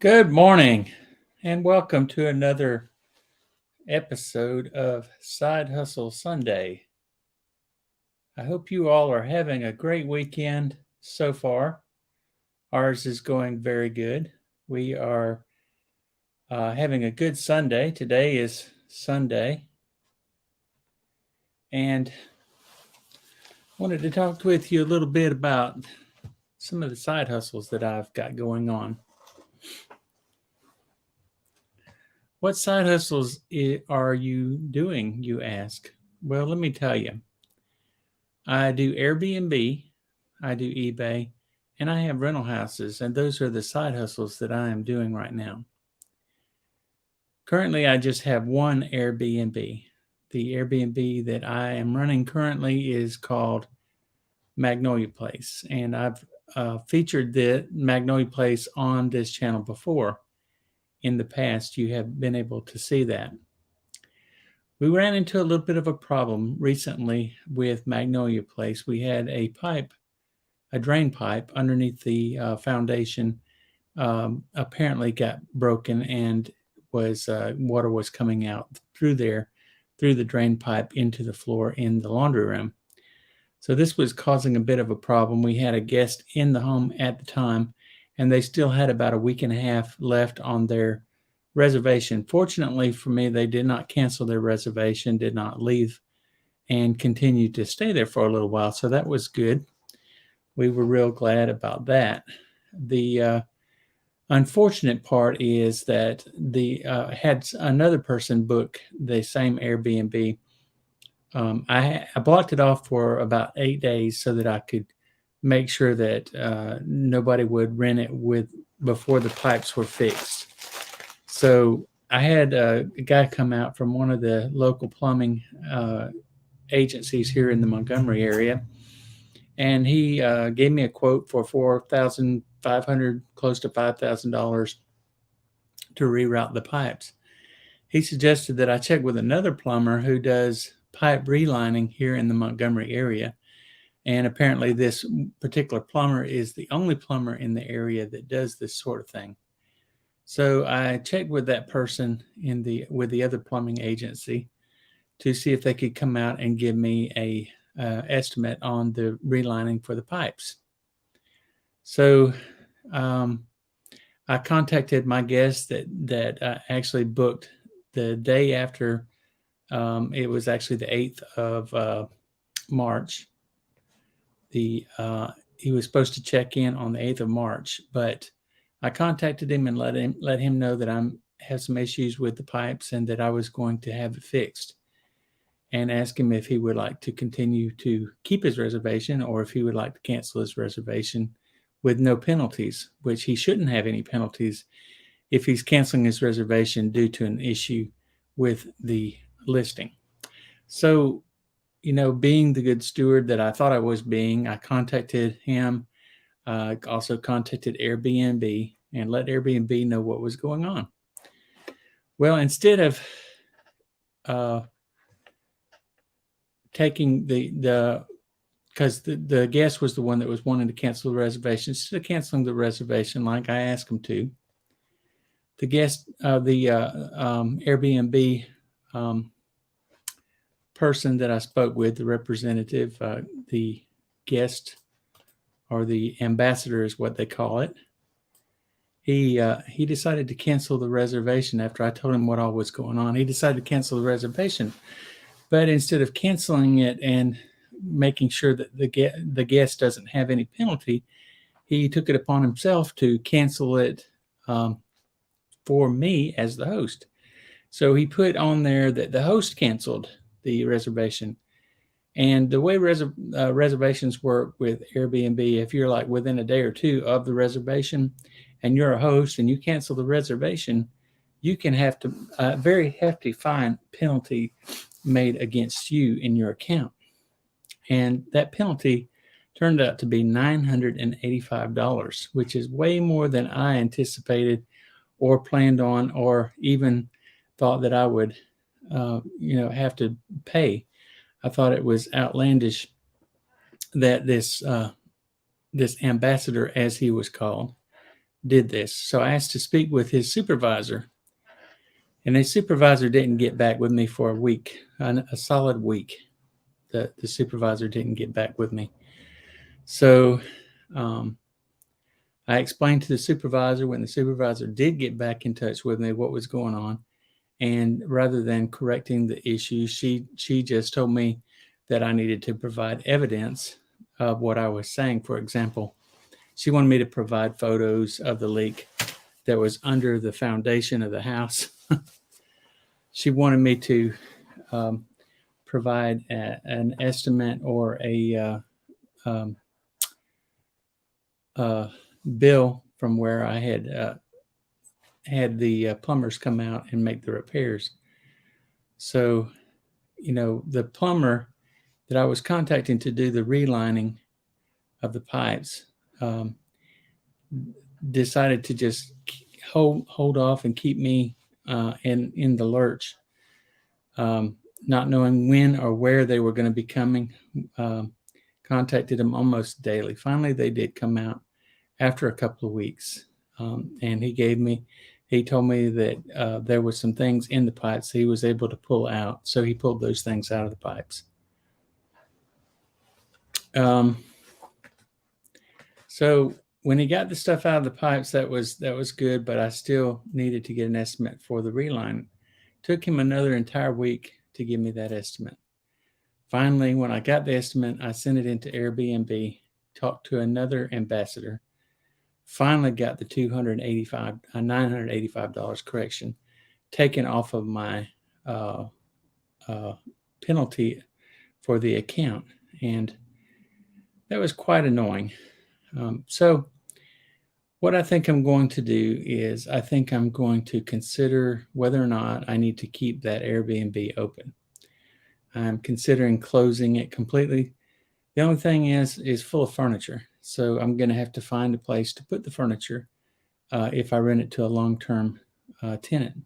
Good morning, and welcome to another episode of Side Hustle Sunday. I hope you all are having a great weekend so far. Ours is going very good. We are having a good Sunday. Today is Sunday, and I wanted to talk with you a little bit about some of the side hustles that I've got going on. What side hustles are you doing, you ask? Well, let me tell you. I do Airbnb, I do eBay, and I have rental houses, and those are the side hustles that I am doing right now. Currently, I just have one Airbnb. The Airbnb that I am running currently is called Magnolia Place, and I've featured the Magnolia Place on this channel before. In the past, you have been able to see that. We ran into a little bit of a problem recently with Magnolia Place. We had a drain pipe underneath the foundation apparently got broken, and water was coming out through the drain pipe into the floor in the laundry room. So this was causing a bit of a problem. We had a guest in the home at the time, and they still had about a week and a half left on their reservation. Fortunately for me, they did not cancel their reservation, did not leave, and continued to stay there for a little while. So that was good. We were real glad about that. The unfortunate part is that had another person book the same Airbnb. I blocked it off for about 8 days so that I could make sure that nobody would rent it before the pipes were fixed. So I had a guy come out from one of the local plumbing agencies here in the Montgomery area, and he gave me a quote for $4,500, close to $5,000 to reroute the pipes. He suggested that I check with another plumber who does pipe relining here in the Montgomery area. And apparently this particular plumber is the only plumber in the area that does this sort of thing. So I checked with that person with the other plumbing agency to see if they could come out and give me a estimate on the relining for the pipes. So I contacted my guest that actually booked the day after. It was actually the 8th of March. He was supposed to check in on the 8th of March, but I contacted him and let him know that I have some issues with the pipes and that I was going to have it fixed, and ask him if he would like to continue to keep his reservation or if he would like to cancel his reservation with no penalties, which he shouldn't have any penalties if he's canceling his reservation due to an issue with the listing. So, being the good steward that I thought I was being, I contacted him, also contacted Airbnb and let Airbnb know what was going on. Well, instead of taking because the guest was the one that was wanting to cancel the reservation, instead of canceling the reservation like I asked him to, the guest, the Airbnb person that I spoke with, the representative, the guest, or the ambassador is what they call it, he decided to cancel the reservation after I told him what all was going on. He decided to cancel the reservation, but instead of canceling it and making sure that the guest doesn't have any penalty, he took it upon himself to cancel it for me as the host. So he put on there that the host canceled the reservation. And the way reservations work with Airbnb, if you're like within a day or two of the reservation and you're a host and you cancel the reservation, you can have to very hefty fine penalty made against you in your account. And that penalty turned out to be $985, which is way more than I anticipated or planned on, or even thought that I would, have to pay. I thought it was outlandish that this ambassador, as he was called, did this. So I asked to speak with his supervisor, and his supervisor didn't get back with me for a week, a solid week. The supervisor didn't get back with me. So I explained to the supervisor. When the supervisor did get back in touch with me what was going on, and rather than correcting the issue, she just told me that I needed to provide evidence of what I was saying. For example, she wanted me to provide photos of the leak that was under the foundation of the house. She wanted me to provide an estimate or a um, bill from where I had the plumbers come out and make the repairs. So, the plumber that I was contacting to do the relining of the pipes decided to just hold off and keep me in the lurch, not knowing when or where they were going to be coming. Contacted them almost daily. Finally, they did come out after a couple of weeks, and he told me that there was some things in the pipes he was able to pull out. So he pulled those things out of the pipes. So when he got the stuff out of the pipes, that was good, but I still needed to get an estimate for the reline. Took him another entire week to give me that estimate. Finally, when I got the estimate, I sent it into Airbnb, talked to another ambassador, finally got the $985 correction taken off of my penalty for the account. And that was quite annoying. So what I think I'm going to do is I think I'm going to consider whether or not I need to keep that Airbnb open. I'm considering closing it completely. The only thing is full of furniture. So I'm going to have to find a place to put the furniture if I rent it to a long-term tenant.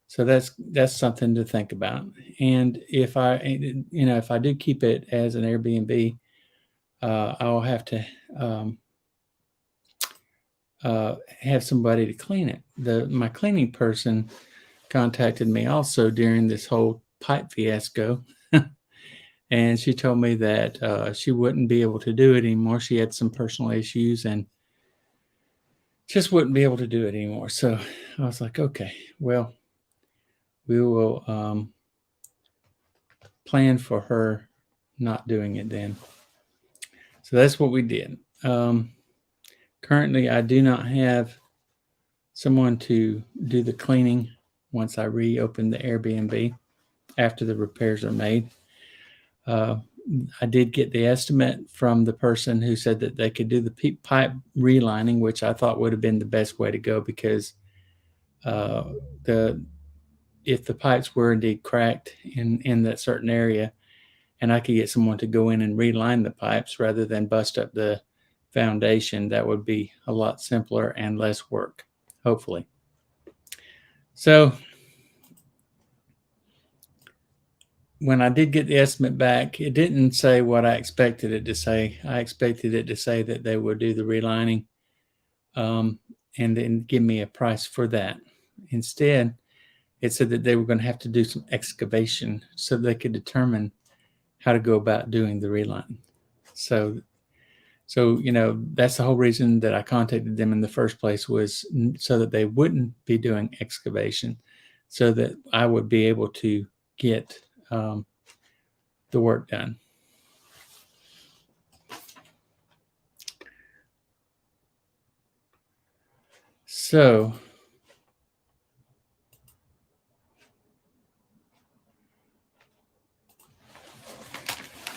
So that's something to think about. And if I do keep it as an Airbnb, I'll have to have somebody to clean it. My cleaning person contacted me also during this whole pipe fiasco. And she told me that she wouldn't be able to do it anymore. She had some personal issues and just wouldn't be able to do it anymore. So I was like, okay, well, we will plan for her not doing it then. So that's what we did. Currently, I do not have someone to do the cleaning once I reopen the Airbnb after the repairs are made. I did get the estimate from the person who said that they could do the pipe relining, which I thought would have been the best way to go because if the pipes were indeed cracked in that certain area, and I could get someone to go in and reline the pipes rather than bust up the foundation, that would be a lot simpler and less work, hopefully. So when I did get the estimate back, it didn't say what I expected it to say. I expected it to say that they would do the relining and then give me a price for that. Instead, it said that they were going to have to do some excavation so they could determine how to go about doing the relining. So that's the whole reason that I contacted them in the first place, was so that they wouldn't be doing excavation, so that I would be able to get the work done. So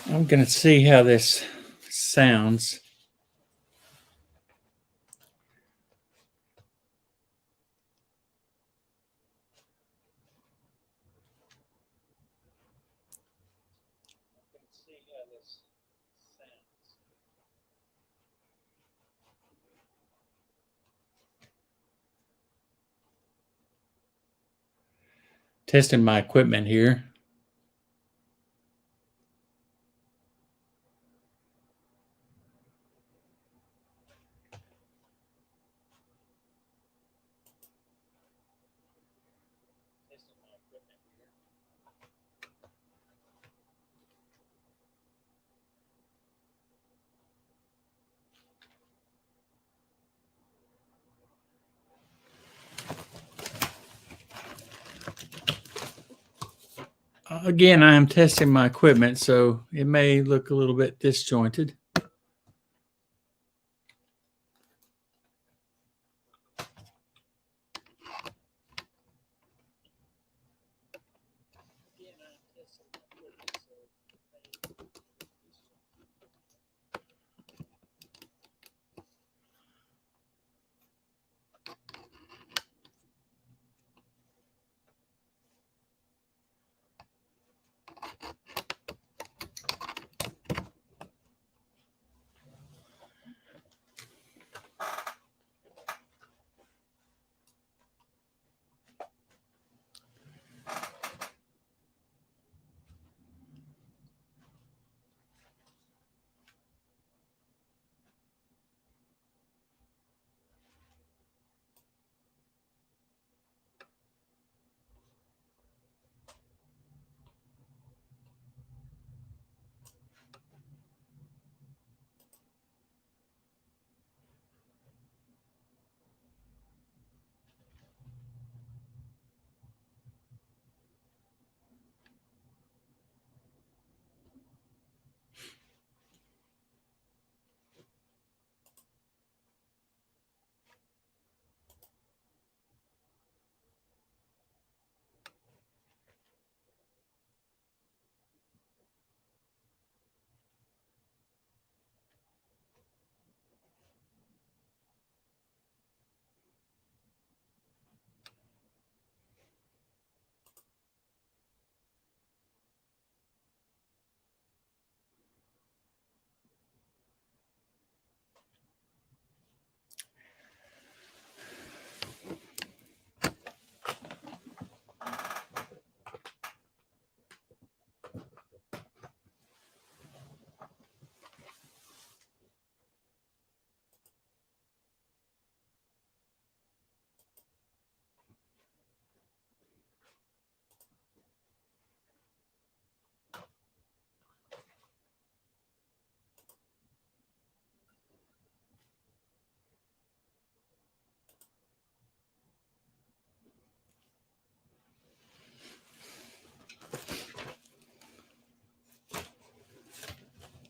I'm going to see how this sounds. Testing my equipment here. Again, I am testing my equipment, so it may look a little bit disjointed.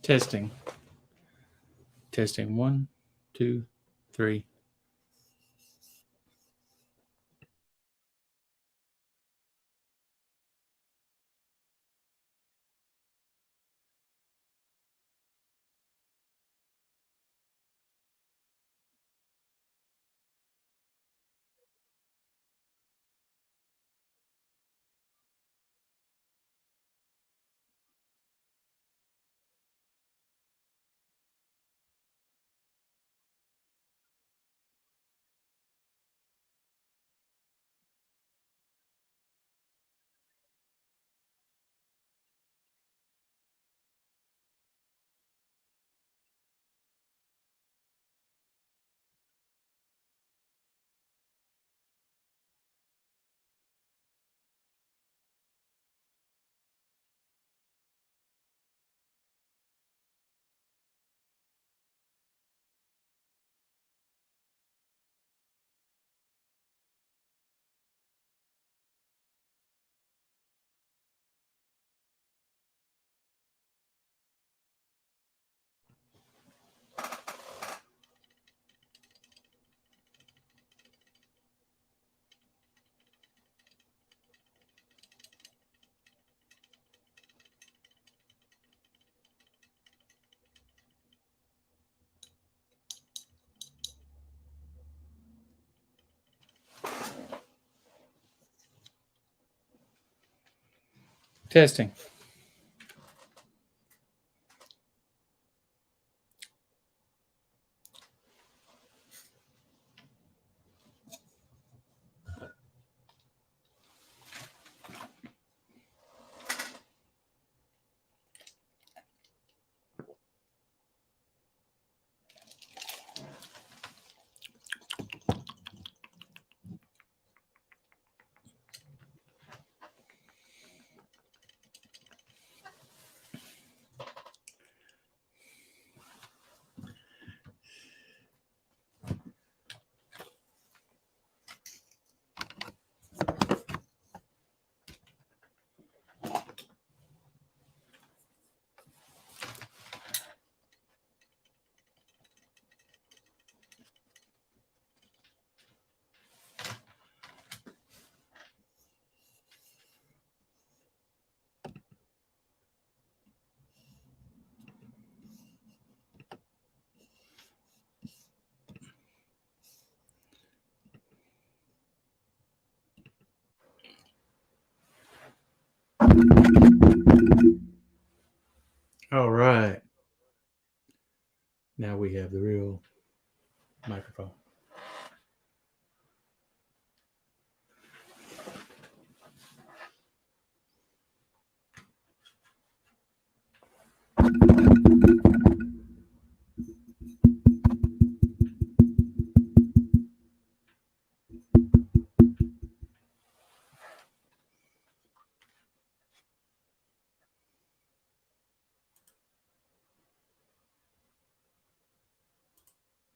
Testing. Testing. 1, 2, 3. Testing. All right. Now we have the real microphone.